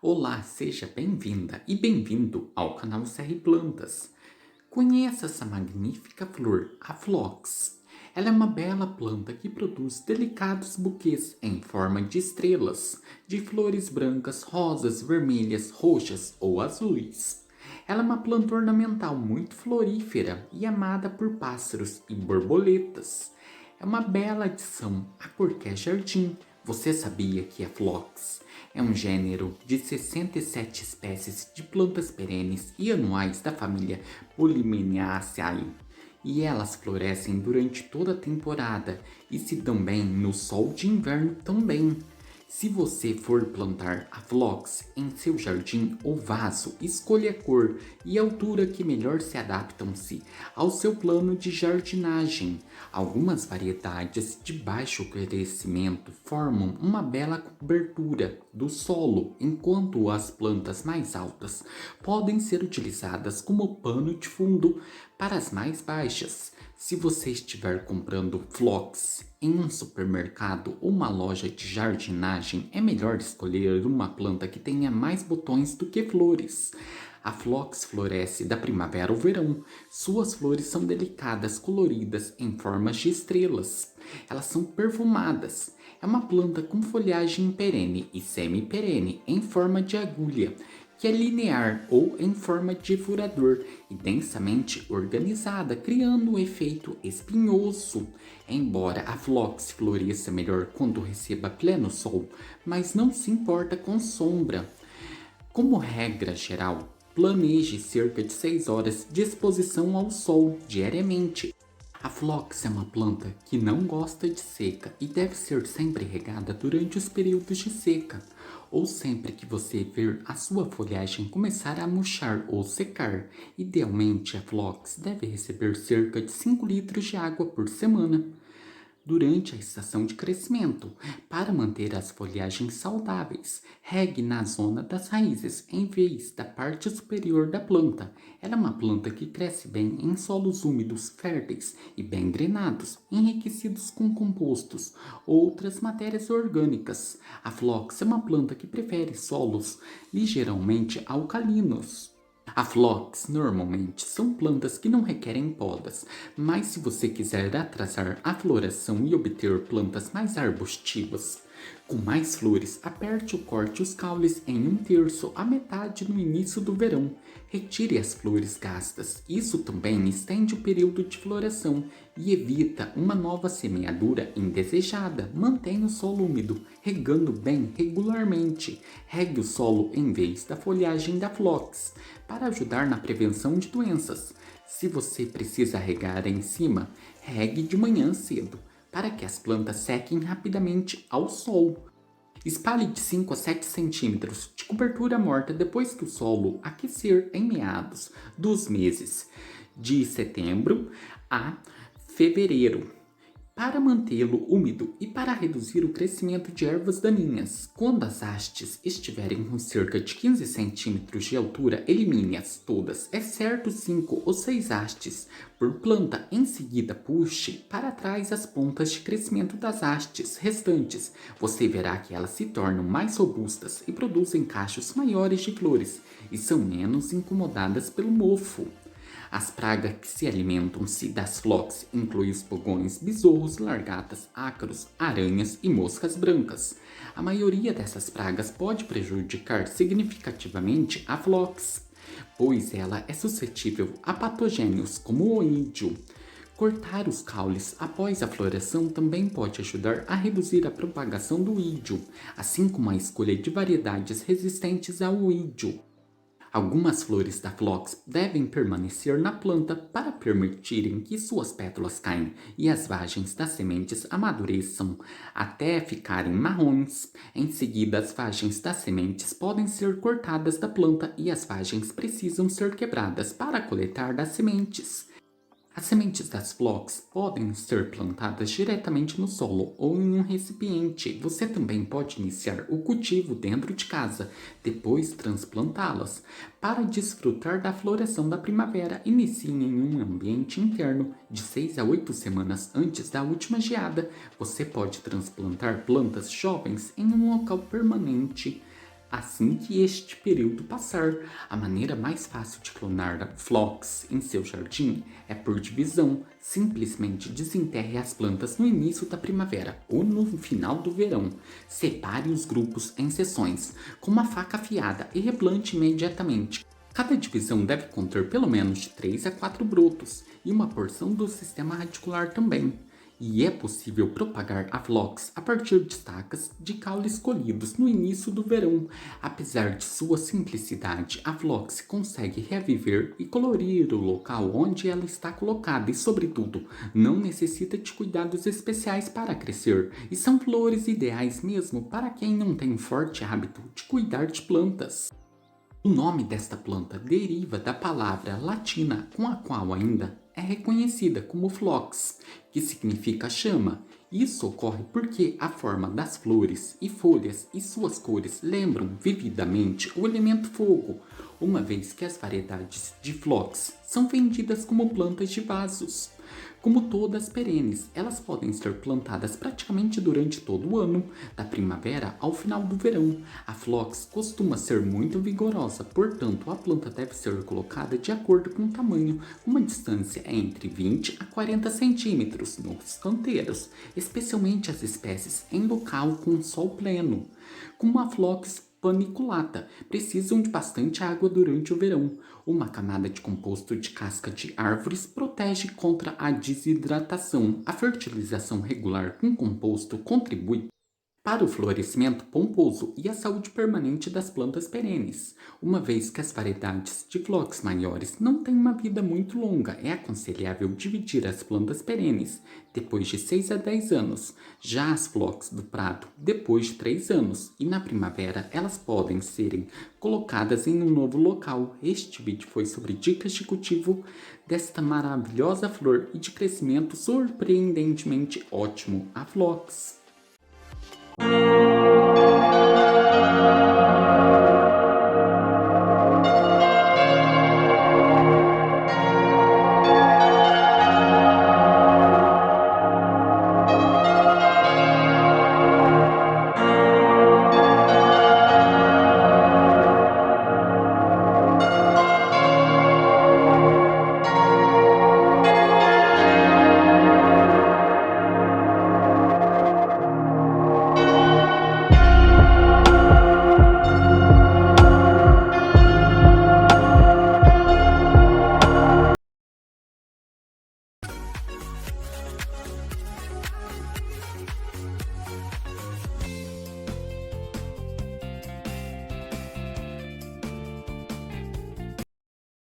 Olá, seja bem-vinda e bem-vindo ao canal CR Plantas. Conheça essa magnífica flor, a Phlox. Ela é uma bela planta que produz delicados buquês em forma de estrelas, de flores brancas, rosas, vermelhas, roxas ou azuis. Ela é uma planta ornamental muito florífera e amada por pássaros e borboletas. É uma bela adição a qualquer jardim. Você sabia que a Phlox é um gênero de 67 espécies de plantas perenes e anuais da família Polymeniaceae, e elas florescem durante toda a temporada e se dão bem no sol de inverno também. Se você for plantar a Phlox em seu jardim ou vaso, escolha a cor e a altura que melhor se adaptam-se ao seu plano de jardinagem. Algumas variedades de baixo crescimento formam uma bela cobertura do solo, enquanto as plantas mais altas podem ser utilizadas como pano de fundo para as mais baixas. Se você estiver comprando Phlox em um supermercado ou uma loja de jardinagem, é melhor escolher uma planta que tenha mais botões do que flores. A Phlox floresce da primavera ao verão. Suas flores são delicadas, coloridas em formas de estrelas. Elas são perfumadas. É uma planta com folhagem perene e semi-perene em forma de agulha, que é linear ou em forma de furador e densamente organizada, criando um efeito espinhoso. Embora a Phlox floresça melhor quando receba pleno sol, mas não se importa com sombra. Como regra geral, planeje cerca de 6 horas de exposição ao sol diariamente. A Phlox é uma planta que não gosta de seca e deve ser sempre regada durante os períodos de seca, ou sempre que você ver a sua folhagem começar a murchar ou secar. Idealmente, a Phlox deve receber cerca de 5 litros de água por semana durante a estação de crescimento, para manter as folhagens saudáveis. Regue na zona das raízes, em vez da parte superior da planta. Ela é uma planta que cresce bem em solos úmidos, férteis e bem drenados, enriquecidos com compostos ou outras matérias orgânicas. A Phlox é uma planta que prefere solos ligeiramente alcalinos. A Phlox normalmente são plantas que não requerem podas, mas se você quiser atrasar a floração e obter plantas mais arbustivas, com mais flores, aperte ou corte os caules em um terço a metade no início do verão. Retire as flores gastas. Isso também estende o período de floração e evita uma nova semeadura indesejada. Mantenha o solo úmido, regando bem regularmente. Regue o solo em vez da folhagem da Phlox, para ajudar na prevenção de doenças. Se você precisa regar em cima, regue de manhã cedo, para que as plantas sequem rapidamente ao sol. Espalhe de 5 a 7 centímetros de cobertura morta depois que o solo aquecer em meados dos meses de setembro a fevereiro, para mantê-lo úmido e para reduzir o crescimento de ervas daninhas. Quando as hastes estiverem com cerca de 15 centímetros de altura, elimine-as todas, exceto 5 ou 6 hastes por planta. Em seguida, puxe para trás as pontas de crescimento das hastes restantes. Você verá que elas se tornam mais robustas e produzem cachos maiores de flores e são menos incomodadas pelo mofo. As pragas que se alimentam-se das Phlox incluem os pulgões, besouros, largatas, ácaros, aranhas e moscas brancas. A maioria dessas pragas pode prejudicar significativamente a Phlox, pois ela é suscetível a patogênios como o oídio. Cortar os caules após a floração também pode ajudar a reduzir a propagação do oídio, assim como a escolha de variedades resistentes ao oídio. Algumas flores da Phlox devem permanecer na planta para permitirem que suas pétalas caem e as vagens das sementes amadureçam até ficarem marrons. Em seguida, as vagens das sementes podem ser cortadas da planta e as vagens precisam ser quebradas para coletar das sementes. As sementes das Phlox podem ser plantadas diretamente no solo ou em um recipiente. Você também pode iniciar o cultivo dentro de casa, depois transplantá-las. Para desfrutar da floração da primavera, inicie em um ambiente interno de 6 a 8 semanas antes da última geada. Você pode transplantar plantas jovens em um local permanente Assim que este período passar. A maneira mais fácil de clonar phlox em seu jardim é por divisão. Simplesmente desenterre as plantas no início da primavera ou no final do verão. Separe os grupos em seções com uma faca afiada e replante imediatamente. Cada divisão deve conter pelo menos de 3 a 4 brotos e uma porção do sistema radicular também. E é possível propagar a phlox a partir de estacas de caule escolhidos no início do verão. Apesar de sua simplicidade, a phlox consegue reviver e colorir o local onde ela está colocada e, sobretudo, não necessita de cuidados especiais para crescer. E são flores ideais mesmo para quem não tem um forte hábito de cuidar de plantas. O nome desta planta deriva da palavra latina com a qual ainda é reconhecida como phlox, que significa chama. Isso ocorre porque a forma das flores e folhas e suas cores lembram vividamente o elemento fogo, uma vez que as variedades de phlox são vendidas como plantas de vasos. Como todas perenes, elas podem ser plantadas praticamente durante todo o ano, da primavera ao final do verão. A phlox costuma ser muito vigorosa, portanto a planta deve ser colocada de acordo com o tamanho, uma distância entre 20 a 40 centímetros nos canteiros, especialmente as espécies em local com sol pleno, como a phlox paniculata, precisam de bastante água durante o verão. Uma camada de composto de casca de árvores protege contra a desidratação. A fertilização regular com composto contribui para o florescimento pomposo e a saúde permanente das plantas perenes. Uma vez que as variedades de phlox maiores não têm uma vida muito longa, é aconselhável dividir as plantas perenes depois de 6 a 10 anos. Já as phlox do prado, depois de 3 anos, e na primavera elas podem serem colocadas em um novo local. Este vídeo foi sobre dicas de cultivo desta maravilhosa flor e de crescimento surpreendentemente ótimo, a phlox.